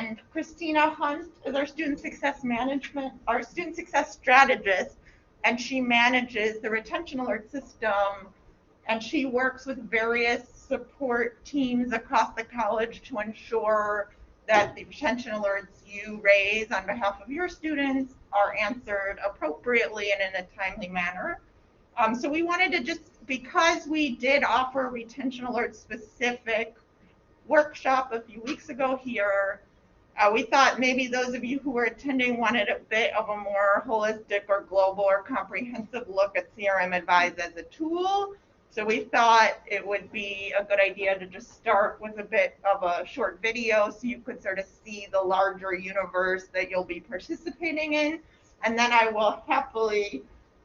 And Christina Hunt is our student success strategist, and she manages the retention alert system, and she works with various support teams across the college to ensure that the retention alerts you raise on behalf of your students are answered appropriately and in a timely manner. So we wanted to because we did offer a retention alert specific workshop a few weeks ago here, we thought maybe those of you who were attending wanted a bit of a more holistic or global or comprehensive look at CRM Advise as a tool. So we thought it would be a good idea to just start with a bit of a short video so you could sort of see the larger universe that you'll be participating in. And then I will happily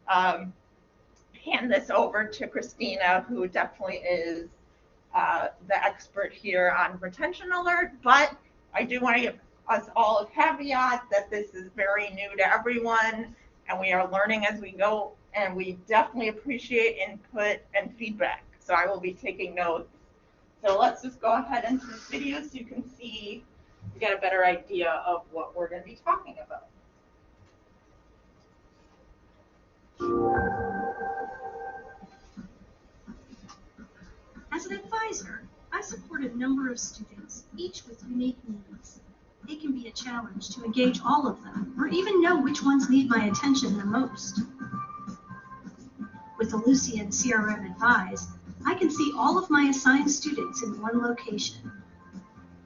hand this over to Christina, who definitely is the expert here on retention alert. But I do want to give us all a caveat that this is very new to everyone, and we are learning as we go, and we definitely appreciate input and feedback. So I will be taking notes. So let's just go ahead into this video so you can see, you get a better idea of what we're going to be talking about. As an advisor, I support a number of students, each with unique needs. It can be a challenge to engage all of them, or even know which ones need my attention the most. With Ellucian CRM Advise, I can see all of my assigned students in one location.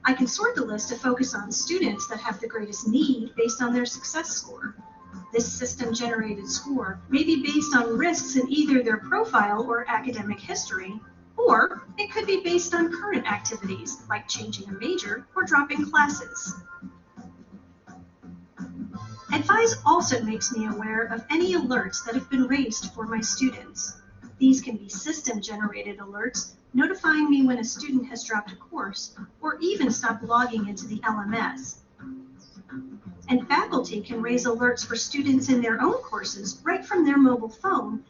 I can sort the list to focus on students that have the greatest need based on their success score. This system-generated score may be based on risks in either their profile or academic history, or it could be based on current activities, like changing a major or dropping classes. Advise also makes me aware of any alerts that have been raised for my students. These can be system-generated alerts, notifying me when a student has dropped a course, or even stopped logging into the LMS. And faculty can raise alerts for students in their own courses right from their mobile phone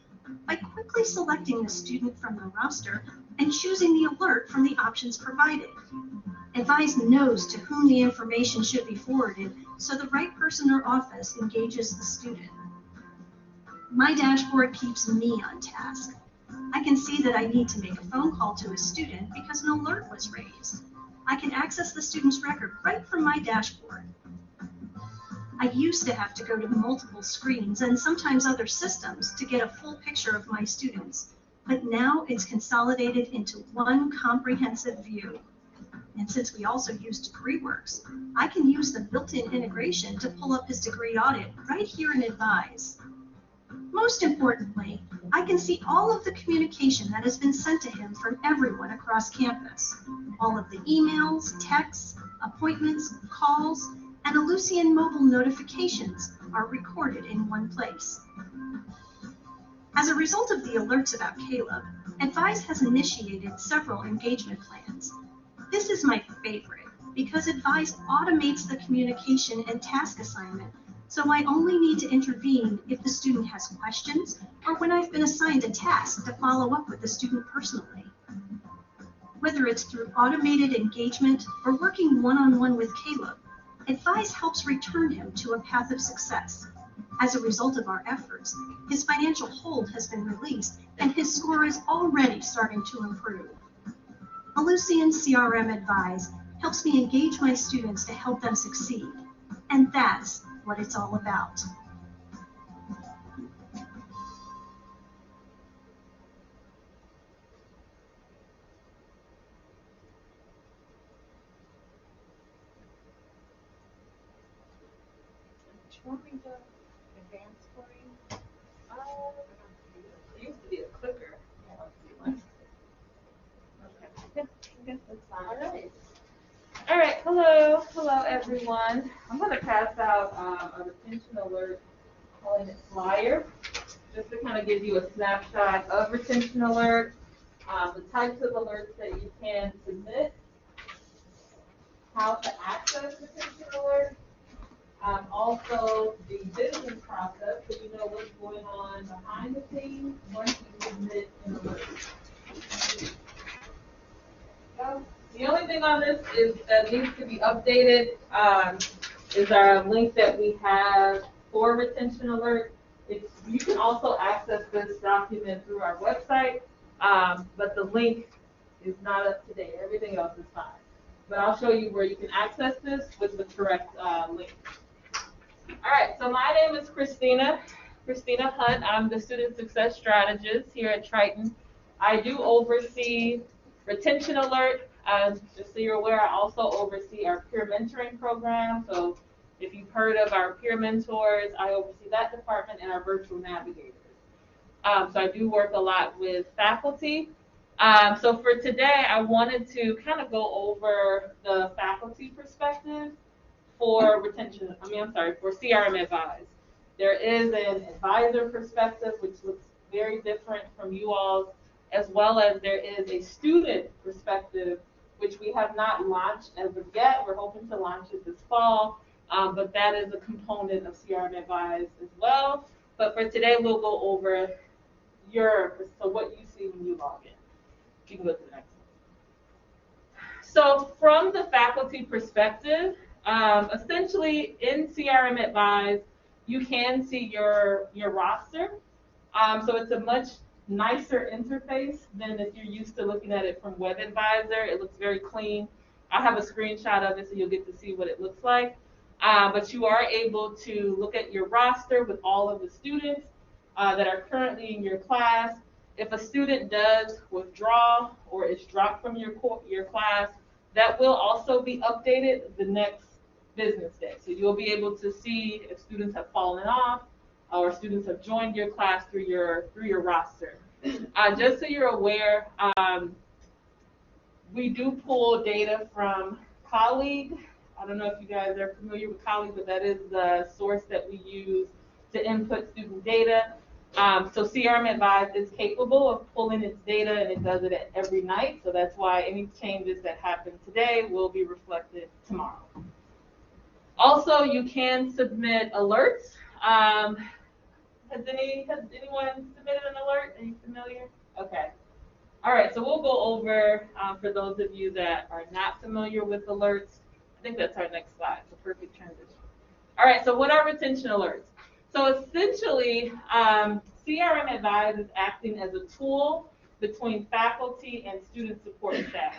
by quickly selecting the student from the roster and choosing the alert from the options provided. Advise knows to whom the information should be forwarded, so the right person or office engages the student. My dashboard keeps me on task. I can see that I need to make a phone call to a student because an alert was raised. I can access the student's record right from my dashboard. I used to have to go to multiple screens and sometimes other systems to get a full picture of my students, but now it's consolidated into one comprehensive view. And since we also use DegreeWorks, I can use the built-in integration to pull up his degree audit right here in Advise. Most importantly, I can see all of the communication that has been sent to him from everyone across campus. All of the emails, texts, appointments, calls, and Ellucian mobile notifications are recorded in one place. As a result of the alerts about Caleb, Advise has initiated several engagement plans. This is my favorite because Advise automates the communication and task assignment, so I only need to intervene if the student has questions or when I've been assigned a task to follow up with the student personally. Whether it's through automated engagement or working one-on-one with Caleb, Advise helps return him to a path of success. As a result of our efforts, his financial hold has been released and his score is already starting to improve. Ellucian CRM Advise helps me engage my students to help them succeed, and that's what it's all about. Do you want me to advance scoring? It used to be a clicker. Yeah, let's see one. Okay. I guess that's fine. All right. All right. Hello, everyone. I'm going to pass out a retention alert, calling it flyer, just to kind of give you a snapshot of retention alert, the types of alerts that you can submit, how to access retention alert, also the business process, so you know what's going on behind the scenes once you submit an alert. So the only only thing on this is that needs to be updated is our link that we have for retention alert. You can also access this document through our website, but the link is not up to date. Everything else is fine. But I'll show you where you can access this with the correct link. All right, so my name is Christina Hunt. I'm the Student Success Strategist here at Triton. I do oversee Retention Alert. Just so you're aware, I also oversee our peer mentoring program. So if you've heard of our peer mentors, I oversee that department and our virtual navigators. So I do work a lot with faculty. So for today, I wanted to kind of go over the faculty perspective for for CRM Advise. There is an advisor perspective, which looks very different from you all's, as well as there is a student perspective, which we have not launched as of yet. We're hoping to launch it this fall, but that is a component of CRM Advise as well. But for today, we'll go over what you see when you log in. You can go to the next one. So from the faculty perspective, essentially in CRM Advise, you can see your roster. So it's a much nicer interface than if you're used to looking at it from Web Advisor. It looks very clean. I have a screenshot of it so you'll get to see what it looks like. But you are able to look at your roster with all of the students that are currently in your class. If a student does withdraw or is dropped from your class, that will also be updated the next business day. So you'll be able to see if students have fallen off or students have joined your class through your roster. Just so you're aware, we do pull data from Colleague. I don't know if you guys are familiar with Colleague, but that is the source that we use to input student data. So CRM Advise is capable of pulling its data, and it does it every night. So that's why any changes that happen today will be reflected tomorrow. Also, you can submit alerts. Has anyone submitted an alert? Are you familiar? Okay. All right, so we'll go over, for those of you that are not familiar with alerts, I think that's our next slide, it's a perfect transition. All right, so what are retention alerts? So essentially, CRM Advise is acting as a tool between faculty and student support staff.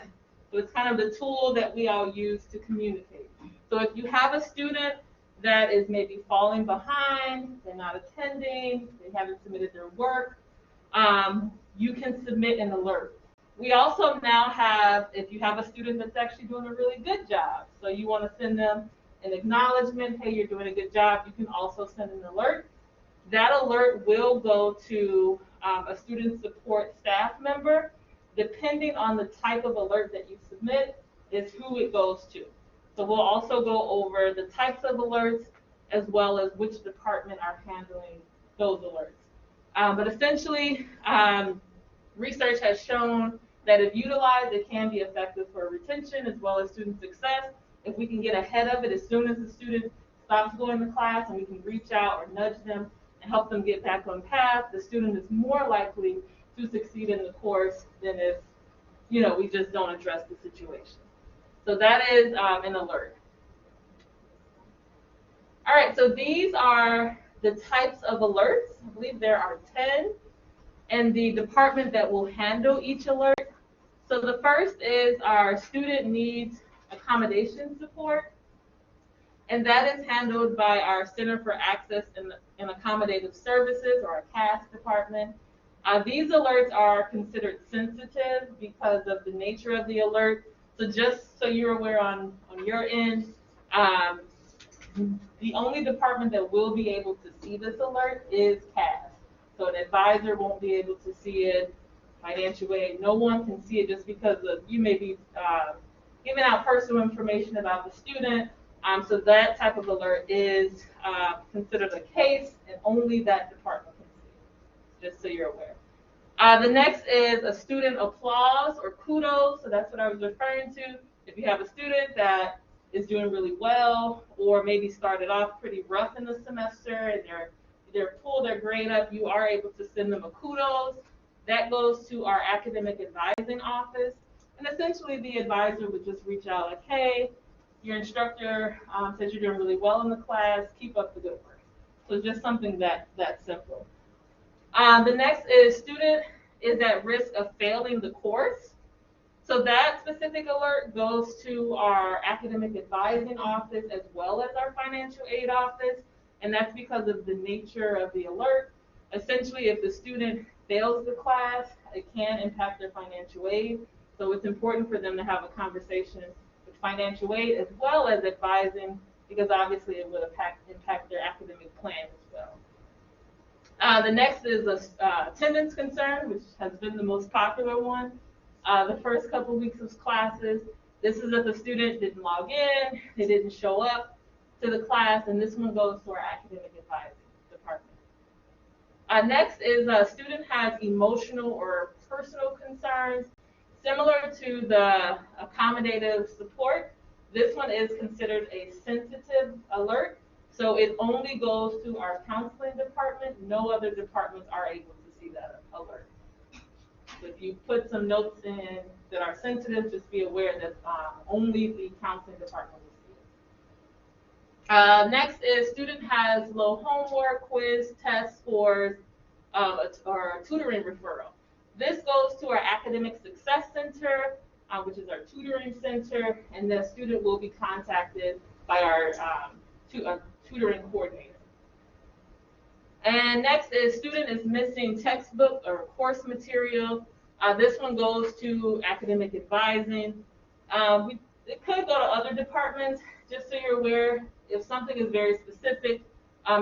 So it's kind of the tool that we all use to communicate. So if you have a student that is maybe falling behind, they're not attending, they haven't submitted their work, you can submit an alert. We also now have, if you have a student that's actually doing a really good job, so you want to send them an acknowledgement, hey, you're doing a good job, you can also send an alert. That alert will go to a student support staff member. Depending on the type of alert that you submit is who it goes to. So we'll also go over the types of alerts as well as which department are handling those alerts. But essentially, research has shown that if utilized, it can be effective for retention as well as student success. If we can get ahead of it as soon as the student stops going to class and we can reach out or nudge them and help them get back on path, the student is more likely to succeed in the course than if, we just don't address the situation. So that is an alert. All right, so these are the types of alerts. I believe there are 10, and the department that will handle each alert. So the first is our student needs accommodation support, and that is handled by our Center for Access and Accommodative Services, or our CAS department. These alerts are considered sensitive because of the nature of the alert. So just so you're aware on your end, the only department that will be able to see this alert is CAS. So an advisor won't be able to see it, financial aid, no one can see it just because you may be giving out personal information about the student. So that type of alert is considered a case, and only that department can see it, just so you're aware. The next is a student applause or kudos. So that's what I was referring to. If you have a student that is doing really well, or maybe started off pretty rough in the semester and they're pulled their grade up, you are able to send them a kudos. That goes to our academic advising office. And essentially the advisor would just reach out like, hey, your instructor says you're doing really well in the class, keep up the good work. So just something that's simple. The next is student is at risk of failing the course. So that specific alert goes to our academic advising office as well as our financial aid office, and that's because of the nature of the alert. Essentially, if the student fails the class, it can impact their financial aid. So it's important for them to have a conversation with financial aid as well as advising, because obviously it would impact their academic plan as well. The next is attendance concern, which has been the most popular one. The first couple weeks of classes, this is if the student didn't log in, they didn't show up to the class, and this one goes to our academic advising department. Next is a student has emotional or personal concerns. Similar to the accommodative support, this one is considered a sensitive alert. So it only goes to our counseling department. No other departments are able to see that alert. So if you put some notes in that are sensitive, just be aware that only the counseling department will see it. Next is student has low homework, quiz, test scores, or tutoring referral. This goes to our academic success center, which is our tutoring center, and the student will be contacted by our tutoring coordinator. And next is student is missing textbook or course material. This one goes to academic advising. It could go to other departments, just so you're aware. If something is very specific,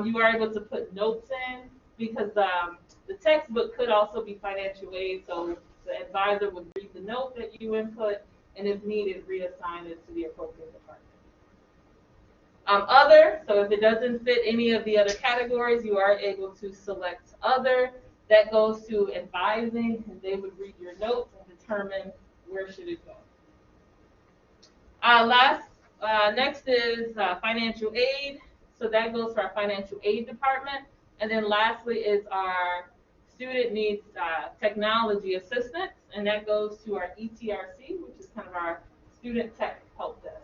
you are able to put notes in, because the textbook could also be financial aid, so the advisor would read the note that you input, and if needed, reassign it to the appropriate department. Other, so if it doesn't fit any of the other categories, you are able to select other. That goes to advising, and they would read your notes and determine where should it go. Next is financial aid. So that goes to our financial aid department. And then lastly is our student needs technology assistance, and that goes to our ETRC, which is kind of our student tech help desk.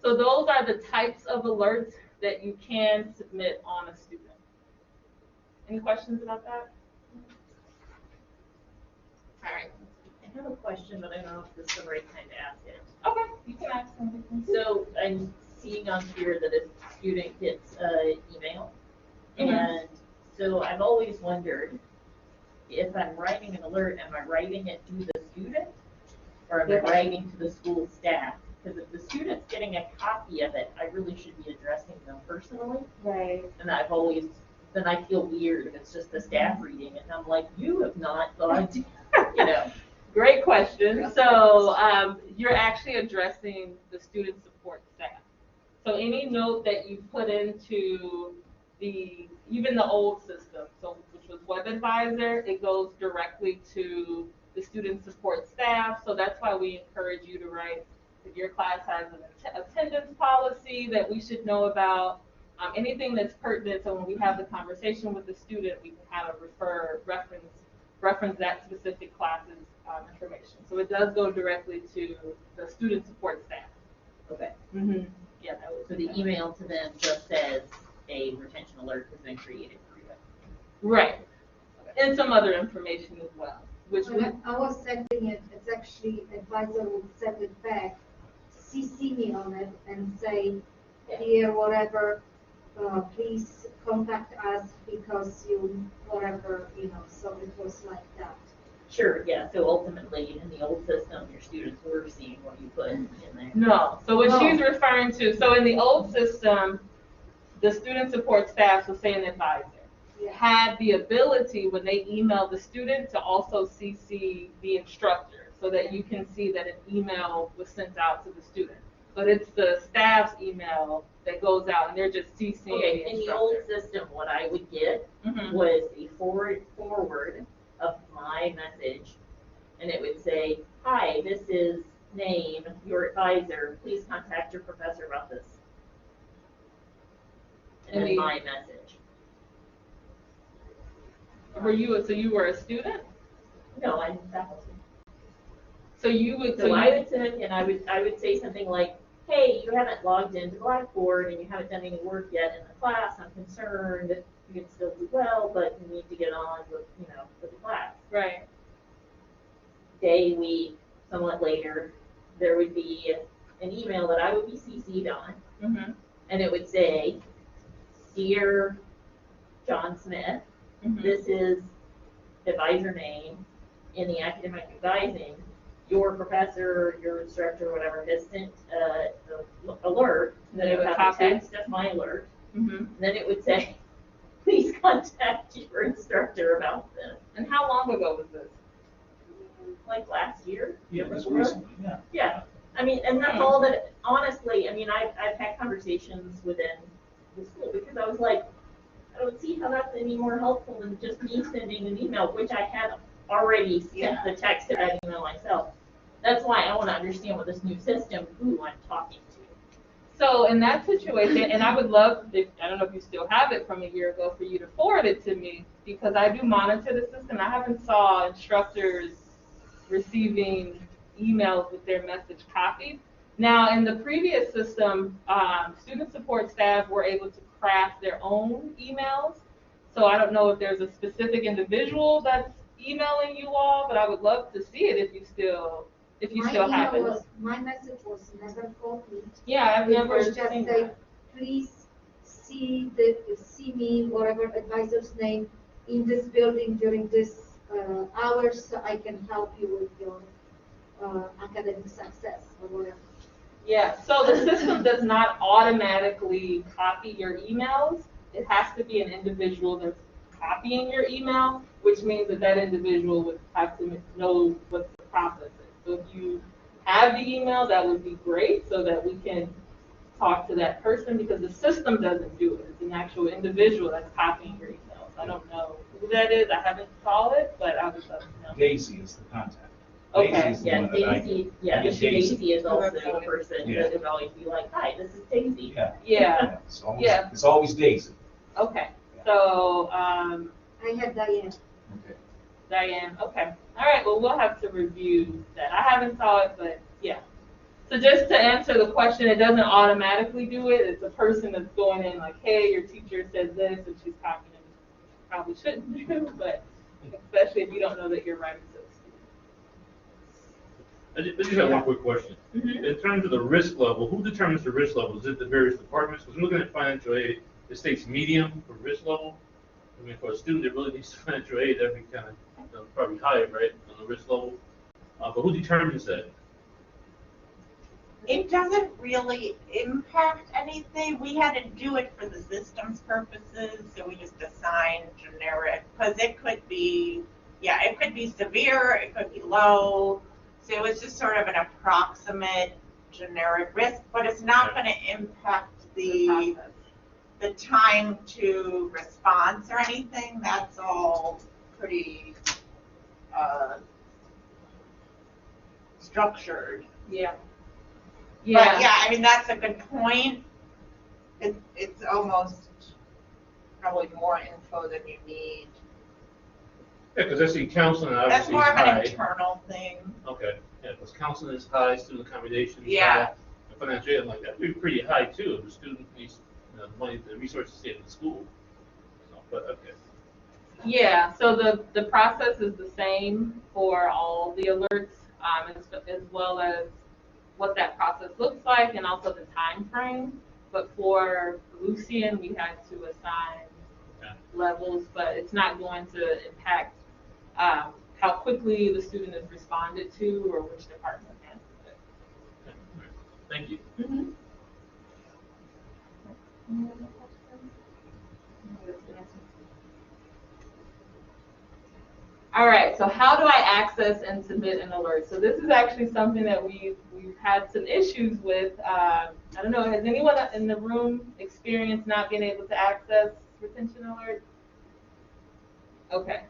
So those are the types of alerts that you can submit on a student. Any questions about that? All right. I have a question, but I don't know if this is the right time to ask it. Okay, you can ask something. So I'm seeing on here that a student gets an email. And so I've always wondered, if I'm writing an alert, am I writing it to the student, or am I writing to the school staff? Because if the student's getting a copy of it, I really should be addressing them personally. Right. And then I feel weird if it's just the staff reading it, and I'm like, you have not gone to, Great question. So you're actually addressing the student support staff. So any note that you put into even the old system, so which was Web Advisor, it goes directly to the student support staff. So that's why we encourage you to write, if your class has an attendance policy that we should know about, anything that's pertinent. So when we have the conversation with the student, we can kind of reference that specific class's information. So it does go directly to the student support staff. Okay. Mm-hmm. Yeah. So the email to them just says a retention alert has been created for you. Right. And some other information as well. Which I was sending it, it's actually advisor will send it back, CC me on it and say, here, whatever, please contact us because you, whatever, so it was like that. Sure, yeah, so ultimately, in the old system, your students were seeing what you put in there. No, so what she's referring to, so in the old system, the student support staff, so say an advisor, had the ability when they email the student to also CC the instructor so that you can see that an email was sent out to the student. But it's the staff's email that goes out, and they're just CCing the instructor. In the old system, what I would get was a forward of my message, and it would say, hi, this is name, your advisor, please contact your professor about this. And then my message. So you were a student? No, I'm faculty. So you would, So I would send, and I would say something like, hey, you haven't logged into Blackboard and you haven't done any work yet in the class. I'm concerned. You can still do well, but you need to get on with, with the class. right. Day, week, somewhat later, there would be an email that I would be CC'd on, Mm-hmm. and it would say, Dear John Smith, Mm-hmm. this is advisor name in the academic advising. Your professor, your instructor, whatever, has sent an alert that it would have a text as my alert. Mm-hmm. And then it would say, please contact your instructor about this. And how long ago was this? Like last year. Yeah, that's recently, yeah. Yeah, I mean, and that's all that, honestly, I mean, I've had conversations within the school because I was like, I don't see how that's any more helpful than just me sending an email, which I had already sent the text to that email myself. That's why I want to understand with this new system who I'm talking to. So in that situation, and I would love, I don't know if you still have it from a year ago, for you to forward it to me, because I do monitor the system. I haven't saw instructors receiving emails with their message copied. Now, in the previous system, student support staff were able to craft their own emails. So I don't know if there's a specific individual that's emailing you all, but I would love to see it if you still have it. My message was never copied. Yeah, I've never It was just seen say, that. please see me, whatever advisor's name, in this building during this hours, so I can help you with your academic success or whatever. Yeah, so the system does not automatically copy your emails. It has to be an individual that's copying your email, which means that that individual would have to know what the process is. So if you have the email, that would be great so that we can talk to that person, because the system doesn't do it. It's an actual individual that's copying your emails. I don't know who that is. I haven't saw it, but I would love to know. Daisy is the contact. Okay. Daisy is the Yeah, one that I Daisy, get. I get Daisy is also the person Yeah. that would always be like, hi, this is Daisy. Yeah. Yeah, It's always Daisy. okay. So, I had Diane. Okay. Diane, okay. All right, well, we'll have to review that. I haven't saw it, but yeah. So just to answer the question, it doesn't automatically do it. It's a person that's going in like, hey, your teacher said this, and she's copying it. Probably shouldn't do, but especially if you don't know that you're writing to the student. I just have one quick question. Mm-hmm. In terms of the risk level, who determines the risk level? Is it the various departments? Because we're looking at financial aid, it states medium for risk level. I mean, for a student that really needs financial aid, that'd be kind of probably higher, right, on the risk level. But who determines that? It doesn't really impact anything. We had to do it for the system's purposes, so we just assigned generic, because it could be, it could be severe, it could be low. So it was just sort of an approximate generic risk, but it's not going to impact the time to response or anything. That's all pretty structured. Yeah. But yeah, I mean, that's a good point. It's almost probably more info than you need. Yeah, because I see counseling That's obviously more is of an high. internal thing. Okay, yeah, because counseling is high, student accommodation is Yeah. high. And financial aid, I'm like, that'd be pretty high too, if the student needs the money, the resources to stay in the school. So, but, okay. Yeah, so the process is the same for all the alerts, as well as what that process looks like and also the time frame. But for Lucian, we had to assign levels, but it's not going to impact how quickly the student is responded to or which department handles it. Okay, all right. Thank you. Mm-hmm. All right, so how do I access and submit an alert? So this is actually something that we've had some issues with. I don't know, has anyone in the room experienced not being able to access retention alerts? Okay.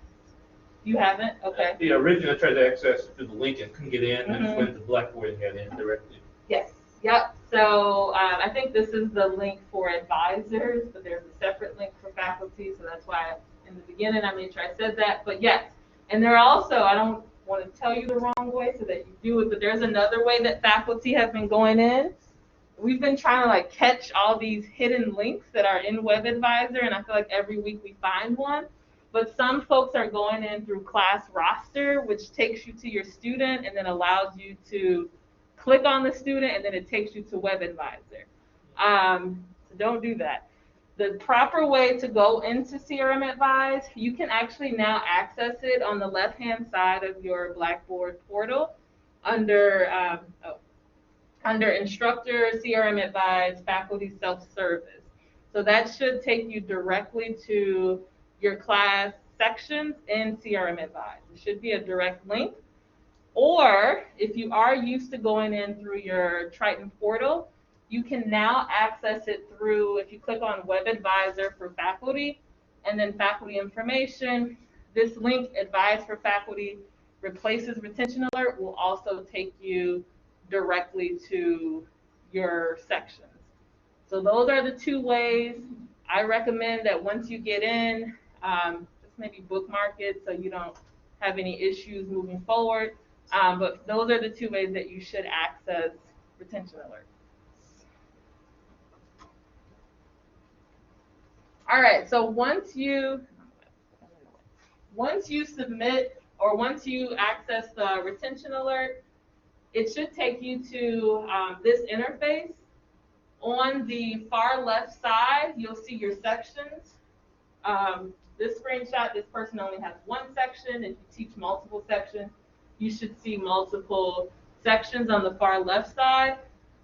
You haven't? Okay. Yeah, originally I tried to access it through the link and couldn't get in, and I just Mhm. went to Blackboard and got in directly. Yes. Yep. So I think this is the link for advisors, but there's a separate link for faculty. So that's why in the beginning I made sure I said that. But yes, and there are also, I don't want to tell you the wrong way so that you do it, but there's another way that faculty have been going in. We've been trying to like catch all these hidden links that are in Web Advisor, and I feel like every week we find one. But some folks are going in through class roster, which takes you to your student and then allows you to click on the student, and then it takes you to Web Advisor. So don't do that. The proper way to go into CRM Advise, you can actually now access it on the left-hand side of your Blackboard portal under Instructor, CRM Advise, Faculty Self-Service. So that should take you directly to your class sections in CRM Advise. It should be a direct link. Or if you are used to going in through your Triton portal, you can now access it through, if you click on Web Advisor for Faculty and then Faculty Information, this link, Advise for Faculty, replaces Retention Alert, will also take you directly to your sections. So those are the two ways. I recommend that once you get in, just maybe bookmark it so you don't have any issues moving forward. But those are the two ways that you should access Retention Alert. All right, so once you submit or once you access the Retention Alert, it should take you to this interface. On the far left side, you'll see your sections. This screenshot, this person only has one section. If you teach multiple sections, you should see multiple sections on the far left side.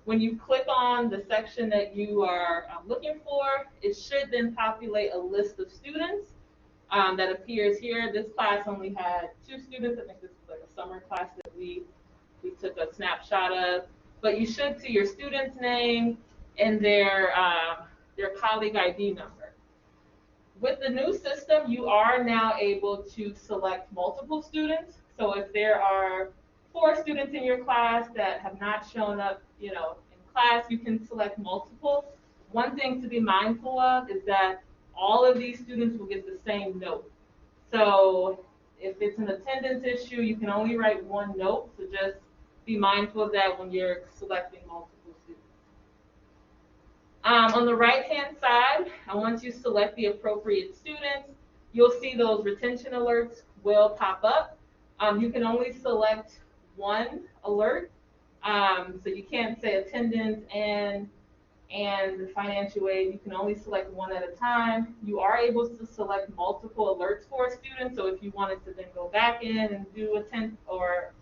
When you click on the section that you are looking for, it should then populate a list of students that appears here. This class only had 2 students. I think this was like a summer class that we took a snapshot of. But you should see your student's name and their colleague ID number. With the new system, you are now able to select multiple students. So if there are 4 students in your class that have not shown up, in class, you can select multiple. One thing to be mindful of is that all of these students will get the same note. So if it's an attendance issue, you can only write 1 note. So just be mindful of that when you're selecting multiple students. On the right-hand side, once you select the appropriate students, you'll see those retention alerts will pop up. You can only select 1 alert. So you can't say attendance and financial aid. You can only select 1 at a time. You are able to select multiple alerts for a student. So if you wanted to then go back in and do attend or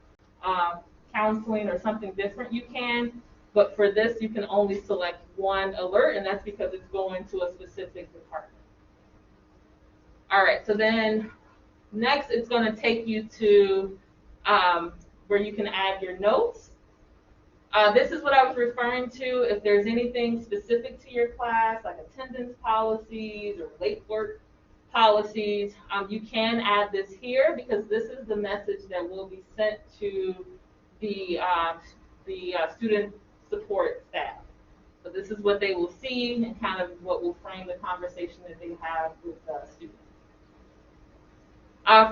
counseling or something different, you can. But for this, you can only select 1 alert, and that's because it's going to a specific department. All right, so then next it's going to take you to where you can add your notes. This is what I was referring to. If there's anything specific to your class, like attendance policies or late work policies, you can add this here because this is the message that will be sent to the student support staff. So this is what they will see and kind of what will frame the conversation that they have with the students.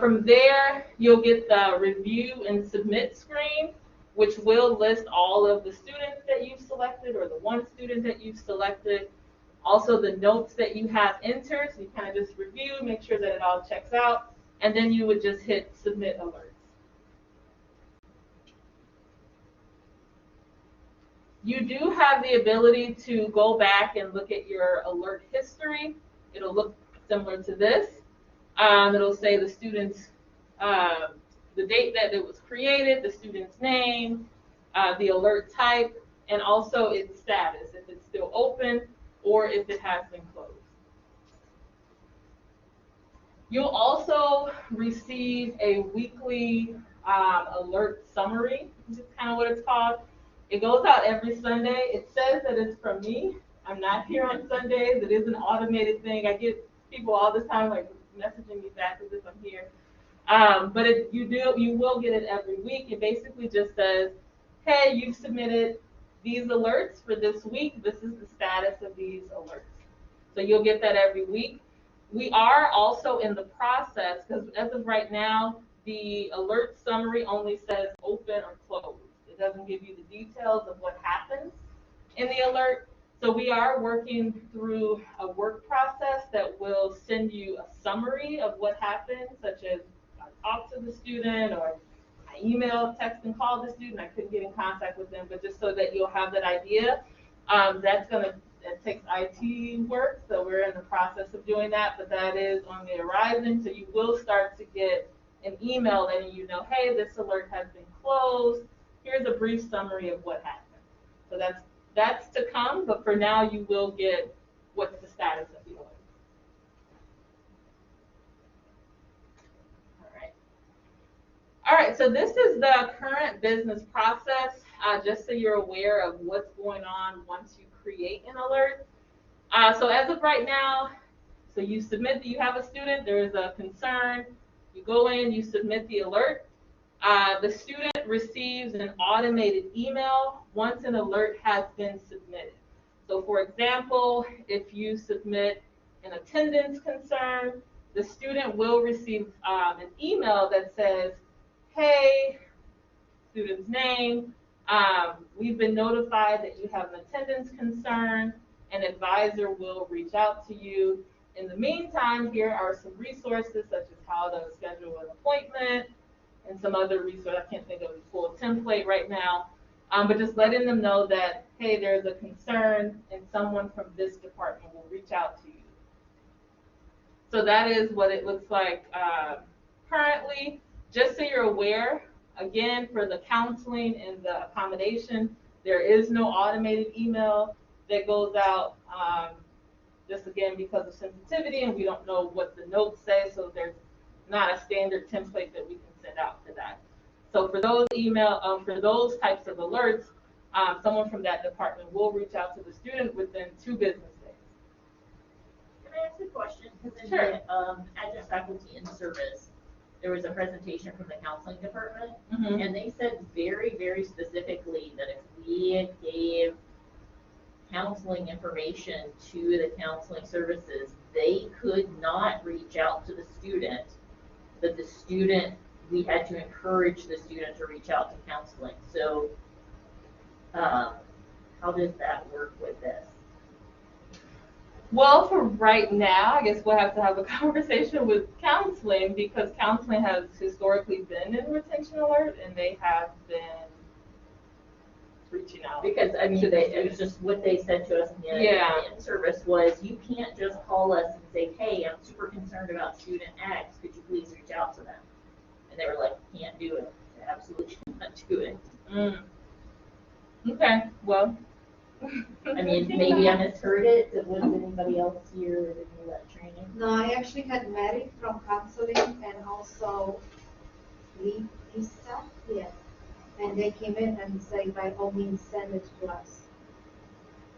From there, you'll get the review and submit screen, which will list all of the students that you've selected or the 1 student that you've selected. Also the notes that you have entered, so you kind of just review, make sure that it all checks out, and then you would just hit submit alerts. You do have the ability to go back and look at your alert history. It'll look similar to this. It'll say the student's, the date that it was created, the student's name, the alert type, and also its status, if it's still open or if it has been closed. You'll also receive a weekly alert summary, which is kind of what it's called. It goes out every Sunday. It says that it's from me. I'm not here on Sundays. It is an automated thing. I get people all the time like messaging me back as if I'm here. But you will get it every week. It basically just says, hey, you've submitted these alerts for this week. This is the status of these alerts. So you'll get that every week. We are also in the process, because as of right now, the alert summary only says open or closed. It doesn't give you the details of what happens in the alert. So we are working through a work process that will send you a summary of what happened, such as I talked to the student, or I emailed, text, and called the student. I couldn't get in contact with them, but just so that you'll have that idea. That takes IT work, so we're in the process of doing that, but that is on the horizon. So you will start to get an email letting you know, hey, this alert has been closed. Here's a brief summary of what happened. So that's to come, but for now you will get what's the status of the alert. All right, so this is the current business process, just so you're aware of what's going on once you create an alert. So as of right now, so you submit that you have a student, there is a concern, you go in, you submit the alert. The student receives an automated email once an alert has been submitted. So for example, if you submit an attendance concern, the student will receive an email that says, hey, student's name, we've been notified that you have an attendance concern. An advisor will reach out to you. In the meantime, here are some resources such as how to schedule an appointment and some other resources. I can't think of the full template right now, but just letting them know that, hey, there's a concern and someone from this department will reach out to you. So that is what it looks like currently. Just so you're aware, again, for the counseling and the accommodation, there is no automated email that goes out, just again because of sensitivity, and we don't know what the notes say, so there's not a standard template that we can send out for that. So for those for those types of alerts, someone from that department will reach out to the student within 2 business days. Can I ask a question? Because in Sure. the adjunct faculty in service, there was a presentation from the counseling department, Mm-hmm. and they said very, very specifically that if we gave counseling information to the counseling services, they could not reach out to the student, that the student, we had to encourage the student to reach out to counseling. So how does that work with this? Well, for right now, I guess we'll have to have a conversation with counseling, because counseling has historically been in retention alert, and they have been reaching out. Because, I mean, it was just what they said to us in the in-service was, you can't just call us and say, hey, I'm super concerned about student X, could you please reach out to them? And they were like, can't do it, absolutely cannot do it. Mm. Okay, well. I mean, maybe I misheard it, was anybody else here that knew that training? No, I actually had Mary from counseling and also Lisa, yeah. And they came in and said, by all means, send it to us.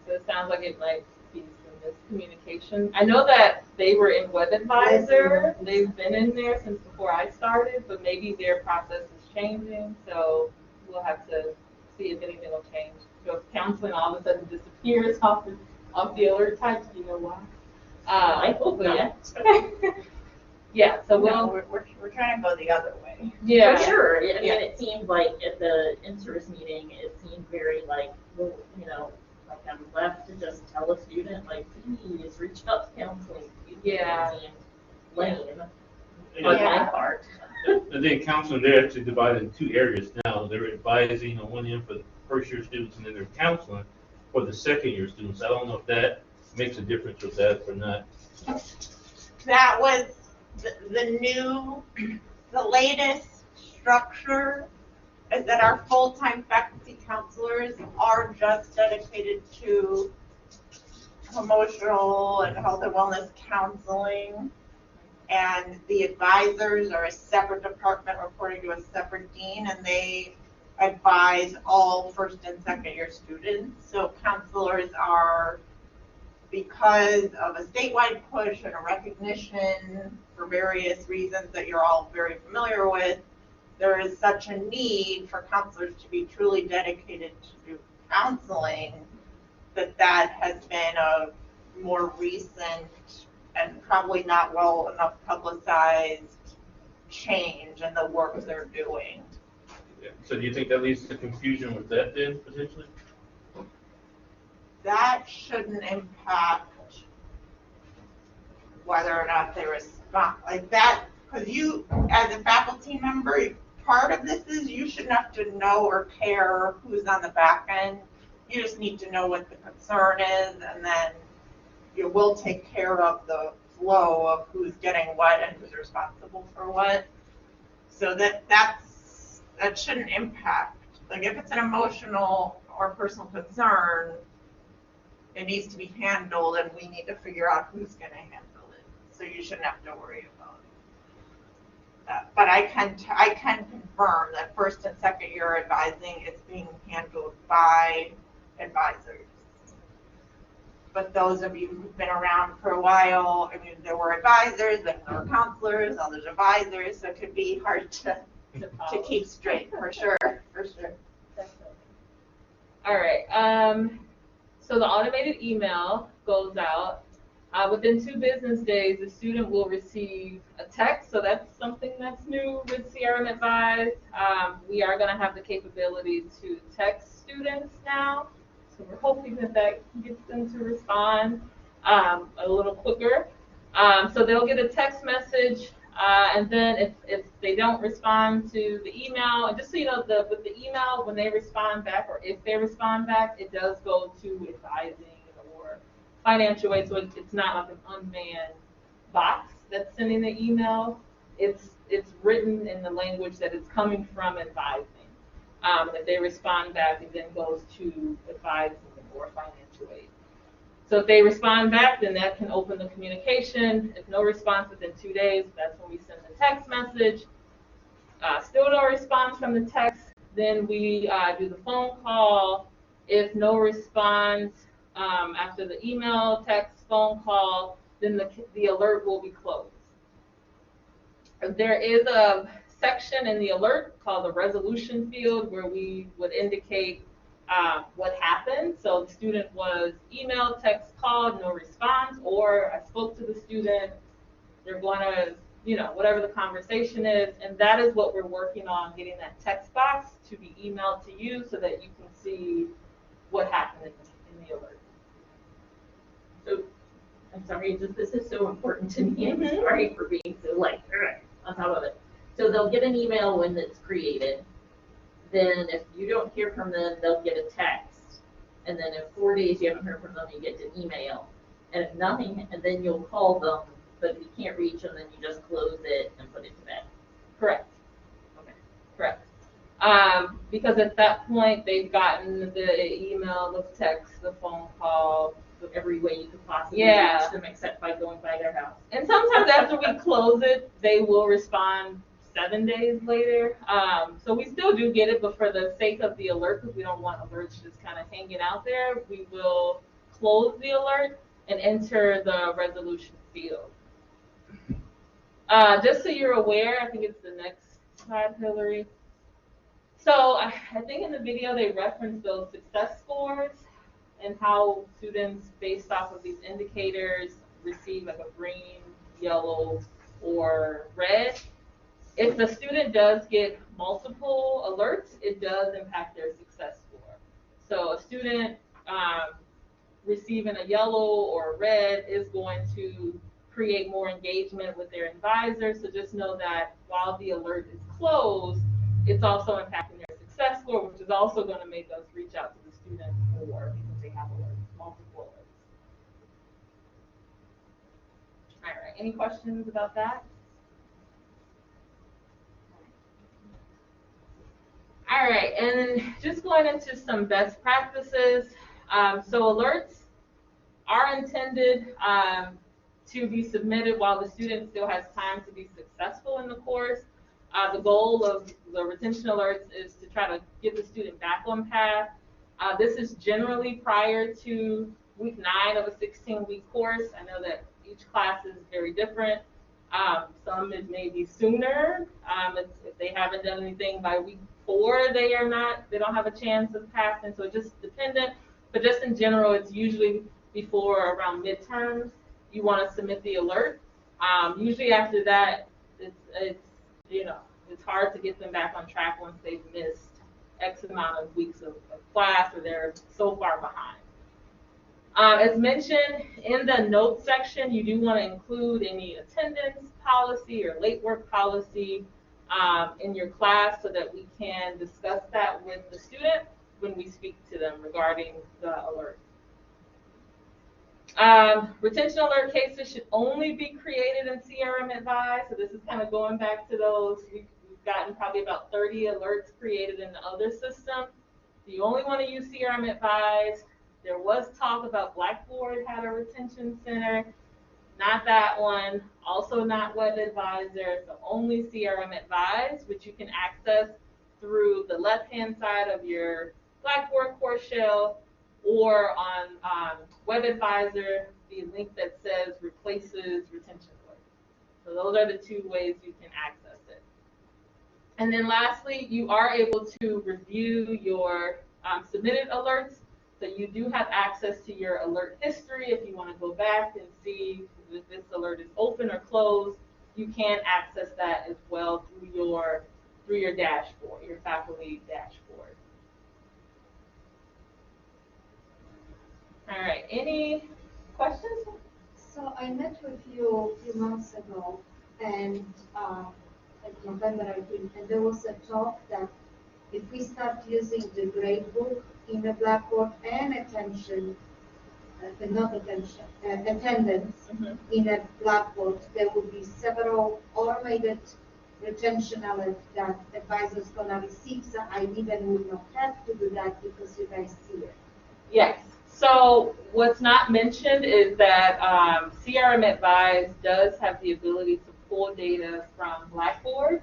So it sounds like it might be some miscommunication. I know that they were in Web Advisor. They've been in there since before I started, but maybe their process is changing. So we'll have to see if anything will change. So if counseling all of a sudden disappears off the alert types, do you know why? I hope yeah. not. Yeah, so We're trying to go the other way. yeah. For sure, I mean, it seemed like at the in-service meeting, it seemed very like, well, you know, like I'm left to just tell a student, like, please reach out to counseling. Yeah. It seemed lame Yeah. on my part. And then counseling, they're actually divided in 2 areas now. They're advising on one end for the first-year students, and then they're counseling for the second-year students. I don't know if that makes a difference with that or not. That was the latest structure is that our full-time faculty counselors are just dedicated to emotional and health and wellness counseling. And the advisors are a separate department reporting to a separate dean, and they advise all first and second year students. So counselors are, because of a statewide push and a recognition for various reasons that you're all very familiar with, there is such a need for counselors to be truly dedicated to counseling that has been a more recent and probably not well enough publicized change in the work they're doing. Yeah. So do you think that leads to confusion with that then, potentially? That shouldn't impact whether or not they respond like that, because you, as a faculty member, part of this is you shouldn't have to know or care who's on the back end. You just need to know what the concern is, and then you will take care of the flow of who's getting what and who's responsible for what. So that shouldn't impact. Like if it's an emotional or personal concern, it needs to be handled, and we need to figure out who's going to handle it. So you shouldn't have to worry about that. But I can confirm that first and second year advising is being handled by advisors. But those of you who've been around for a while, I mean, there were advisors, then there were counselors, now there's advisors, so it could be hard to keep straight, for sure, for sure. All right. So the automated email goes out. Within 2 business days, the student will receive a text. So that's something that's new with CRM Advise. We are going to have the capability to text students now. So we're hoping that gets them to respond a little quicker. So they'll get a text message, and then if they don't respond to the email, and just so you know, with the email, when they respond back, or if they respond back, it does go to advising or financial aid. So it's not like an unmanned box that's sending the email. It's written in the language that it's coming from advising. If they respond back, it then goes to advising or financial aid. So if they respond back, then that can open the communication. If no response within 2 days, that's when we send the text message. Still no response from the text, then we do the phone call. If no response after the email, text, phone call, then the alert will be closed. There is a section in the alert called the resolution field where we would indicate what happened. So the student was emailed, text, called, no response, or I spoke to the student, they're going to, whatever the conversation is, and that is what we're working on, getting that text box to be emailed to you so that you can see what happened in the alert. So, I'm sorry, this is so important to me. I'm sorry for being so on top of it. So they'll get an email when it's created. Then if you don't hear from them, they'll get a text. And then in 4 days you haven't heard from them, you get an email. And if nothing, and then you'll call them, but if you can't reach them, then you just close it and put it to bed. Correct. Okay. Correct. Because at that point, they've gotten the email, the text, the phone call, Every way you could possibly reach them except by going by their house. And sometimes after we close it, they will respond 7 days later. So we still do get it, but for the sake of the alert, because we don't want alerts just kind of hanging out there, we will close the alert and enter the resolution field. Just so you're aware, I think it's the next slide, Hillary. So I think in the video they referenced those success scores and how students, based off of these indicators, receive like a green, yellow, or red. If the student does get multiple alerts, it does impact their success score. So a student receiving a yellow or a red is going to create more engagement with their advisor. So just know that while the alert is closed, it's also impacting their success score, which is also going to make us reach out to the student more because they have alerts, multiple alerts. All right, any questions about that? All right, and just going into some best practices. So alerts are intended to be submitted while the student still has time to be successful in the course. The goal of the retention alerts is to try to get the student back on path. This is generally prior to week 9 of a 16-week course. I know that each class is very different. Some it may be sooner. If they haven't done anything by week 4, they don't have a chance of passing. So it's just dependent. But just in general, it's usually before around midterms, you want to submit the alert. Usually after that, it's you know, it's hard to get them back on track once they've missed X amount of weeks of class or they're so far behind. As mentioned, in the notes section, you do want to include any attendance policy or late work policy in your class so that we can discuss that with the student when we speak to them regarding the alert. Retention alert cases should only be created in CRM Advise. So this is kind of going back to those. We've gotten probably about 30 alerts created in the other system. You only want to use CRM Advise. There was talk about Blackboard had a retention center. Not that one. Also not Web Advisor. So only CRM Advise, which you can access through the left-hand side of your Blackboard course shell, or on Web Advisor, the link that says replaces retention alert. So those are the two ways you can access it. And then lastly, you are able to review your submitted alerts. So you do have access to your alert history. If you want to go back and see if this alert is open or closed, you can access that as well through your dashboard, your faculty dashboard. All right, any questions? So I met with you a few months ago, and in November, I think, and there was a talk that if we start using the grade book in the Blackboard and attendance in a Blackboard, there will be several automated retention alerts that advisors gonna receive. So I even would not have to do that because you guys see it. Yes. So what's not mentioned is that CRM Advise does have the ability to pull data from Blackboard.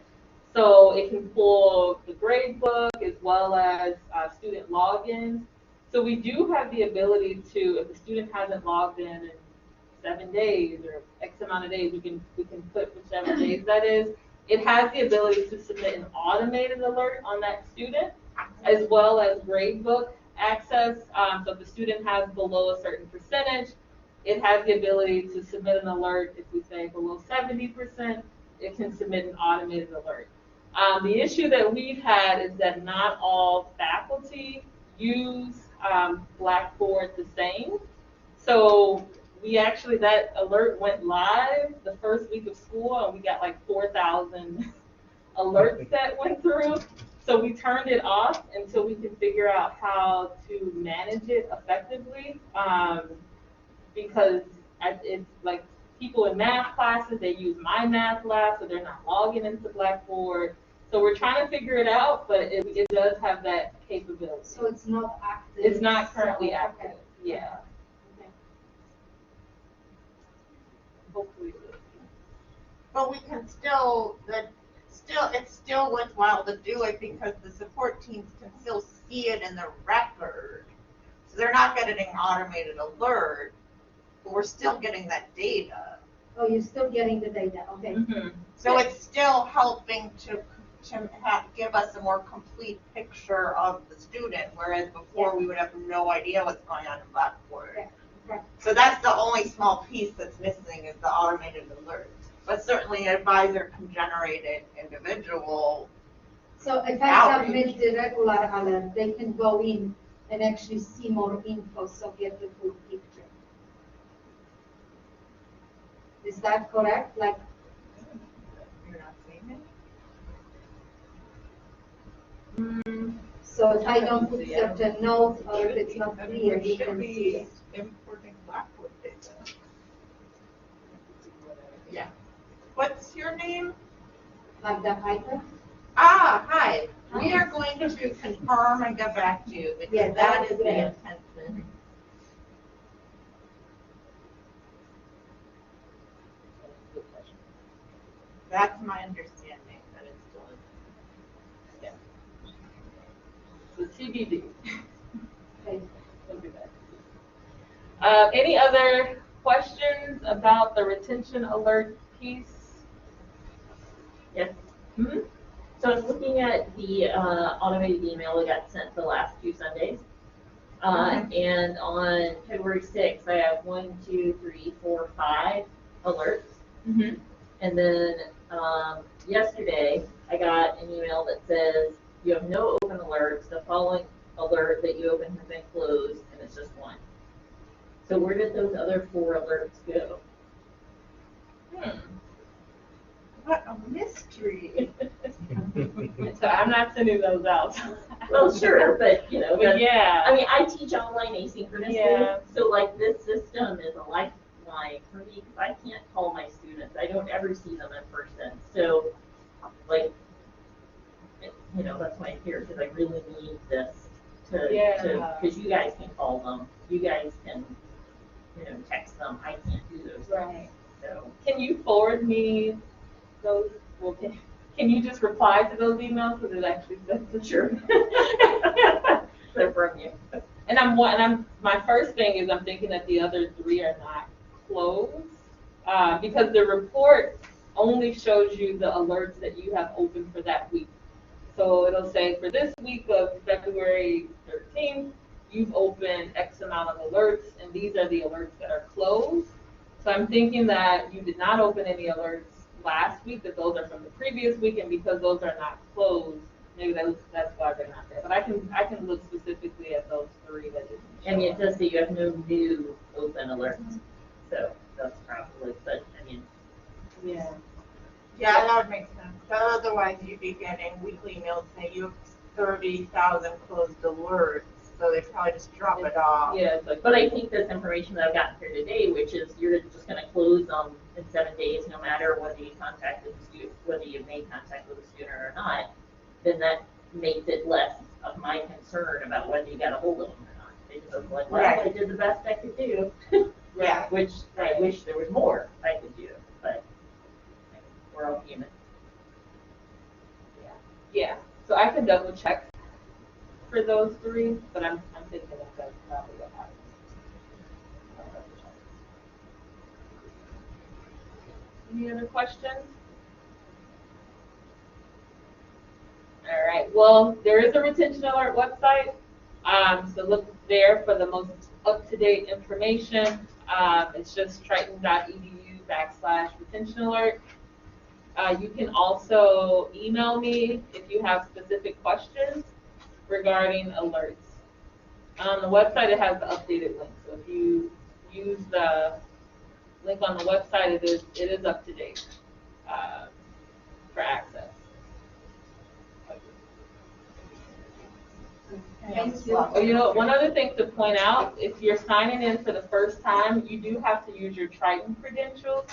So it can pull the grade book as well as student logins. So we do have the ability to, if the student hasn't logged in 7 days or X amount of days, we can put whichever days that is. It has the ability to submit an automated alert on that student, as well as grade book access. So if the student has below a certain percentage, it has the ability to submit an alert. If we say below 70%, it can submit an automated alert. The issue that we've had is that not all faculty use Blackboard the same. So we actually, that alert went live the first week of school, and we got like 4,000 alerts that went through. So we turned it off until we can figure out how to manage it effectively, because it's like people in math classes, they use My Math Lab, so they're not logging into Blackboard. So we're trying to figure it out, but it does have that capability. So it's not active? It's not currently active, okay. yeah. Okay. Hopefully. But we can still, it's still worthwhile to do it because the support teams can still see it in the record. So they're not getting an automated alert, but we're still getting that data. Oh, you're still getting the data, okay. Mm-hmm. So it's still helping to give us a more complete picture of the student, whereas before we would have no idea what's going on in Blackboard. Yeah, okay. So that's the only small piece that's missing is the automated alert. But certainly an advisor can generate it individual. So if I submit the regular alert, they can go in and actually see more info, so get the full picture. Is that correct? Like, You're not seeing it? so if I don't put certain notes or if it's not clear, you can see it. Importing Blackboard data. Yeah. What's your name? Like the Piper? Ah, hi. We are going to confirm and get back to you Yeah, because that that's is the great. intention. That's my understanding that it's still in. So TBD. Okay. We'll do that. Any other questions about the retention alert piece? Yes. Mm-hmm. So I was looking at the automated email that got sent the last few Sundays. And on February 6th, I have 1, 2, 3, 4, 5 alerts. Mm-hmm. And then Yesterday, I got an email that says, you have no open alerts, the following alert that you open has been closed, and it's just one. So where did those other 4 alerts go? What a mystery. So I'm not sending those out. Well, sure, but, you know, But yeah. I mean, I teach online asynchronously, Yeah. so like this system is a lifeline for me because I can't call my students. I don't ever see them in person. So, like, you know, that's why I'm here because I really need this because you guys can call them, you guys can, you know, text them. I can't do those Right. things. So, Can you forward me those? Well, can you just reply to those emails because it actually says it? sure. They're from you. And my first thing is I'm thinking that the other 3 are not closed because the report only shows you the alerts that you have open for that week. So it'll say for this week of February 13th, you've opened X amount of alerts, and these are the alerts that are closed. So I'm thinking that you did not open any alerts last week, that those are from the previous week, and because those are not closed, maybe that's why they're not there. But I can look specifically at those 3 that didn't show I mean, it up. does say you have no new open alerts. So that's probably, but I mean, Yeah. Yeah, that would make sense. But otherwise, you'd be getting weekly emails saying you have 30,000 closed alerts, so they probably just drop it off. Yeah, it's like, but I think this information that I've gotten here today, which is you're just gonna close them in 7 days, no matter whether you contacted the student, whether you made contact with the student or not, then that makes it less of my concern about whether you got a hold of them or not. They just look like, well, Right. I did the best I could do, Yeah. which I wish there was more I could do, but we're all human. yeah. So I can double check for those 3, but I'm thinking that that's probably what happened. I'll double check. Any other questions? All right. Well, there is a retention alert website. So look there for the most up-to-date information. It's just triton.edu/retention alert. You can also email me if you have specific questions regarding alerts. On the website, it has the updated link. So if you use the link on the website, it is up to date for access. Thank you. Oh, you know, one other thing to point out, if you're signing in for the first time, you do have to use your Triton credentials.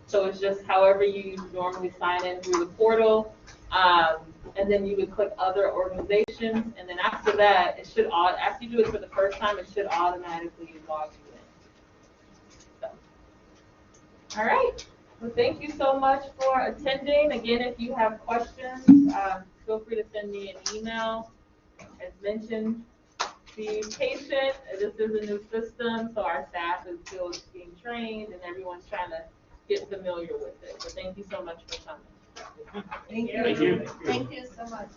So it's just however you normally sign in through the portal. And then you would click other organizations. And then after that, after you do it for the first time, it should automatically log you in. So. All right. Well, thank you so much for attending. Again, if you have questions, feel free to send me an email. As mentioned, be patient. This is a new system, so our staff is still being trained and everyone's trying to get familiar with it. So thank you so much for coming. Thank you. Thank you. Thank you so much.